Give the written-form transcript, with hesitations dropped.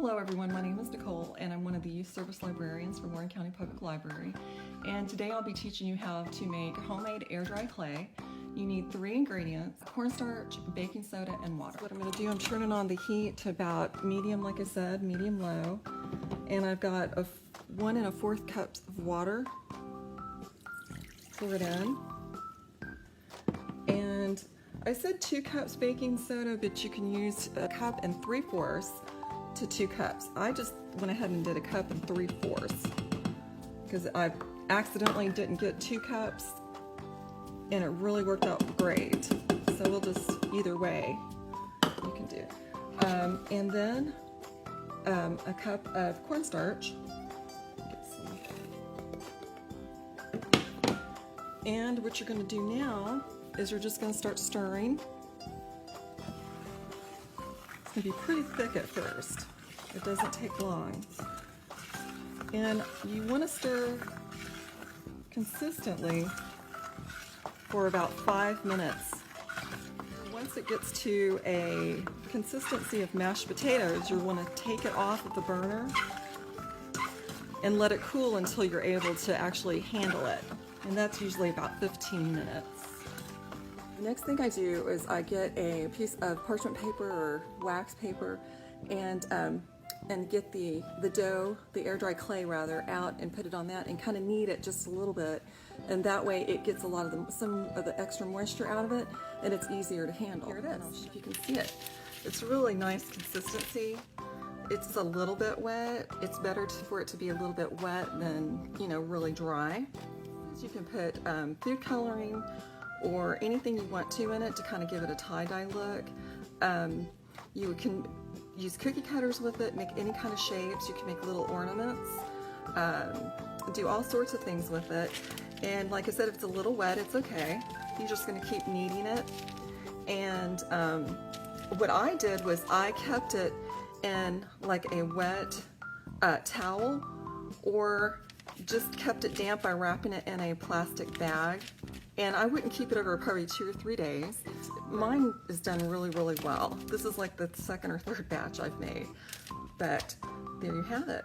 Hello everyone, my name is Nicole and I'm one of the Youth Service Librarians for Warren County Public Library. And today I'll be teaching you how to make homemade air dry clay. You need 3 ingredients: cornstarch, baking soda, and water. What I'm going to do, I'm turning on the heat to about medium, like I said, medium-low. And I've got 1 1/4 cups of water. Pour it in. And I said 2 cups baking soda, but you can use 1 3/4 cups to 2 cups. I just went ahead and did 1 3/4 cups because I accidentally didn't get 2 cups and it really worked out great. So we'll just, either way, you can do. And then 1 cup of cornstarch. And what you're going to do now is you're just going to start stirring. It's going to be pretty thick at first. It doesn't take long. And you want to stir consistently for about 5 minutes. Once it gets to a consistency of mashed potatoes, you want to take it off of the burner and let it cool until you're able to actually handle it. And that's usually about 15 minutes. The next thing I do is I get a piece of parchment paper or wax paper and get the dough, the air dry clay rather, out and put it on that and kind of knead it just a little bit, and that way it gets a lot of some of the extra moisture out of it and it's easier to handle. Here it is. If you can see it, it's really nice consistency. It's a little bit wet. It's better for it to be a little bit wet than, you know, really dry. You can put food coloring or anything you want to in it to kind of give it a tie-dye look. You can use cookie cutters with it, make any kind of shapes. You can make little ornaments, do all sorts of things with it. And like I said, if it's a little wet, it's okay. You're just going to keep kneading it. And what I did was I kept it in like a wet towel, or just kept it damp by wrapping it in a plastic bag. And I wouldn't keep it over probably 2 or 3 days. Mine is done really, really well. This is like the 2nd or 3rd batch I've made. But there you have it.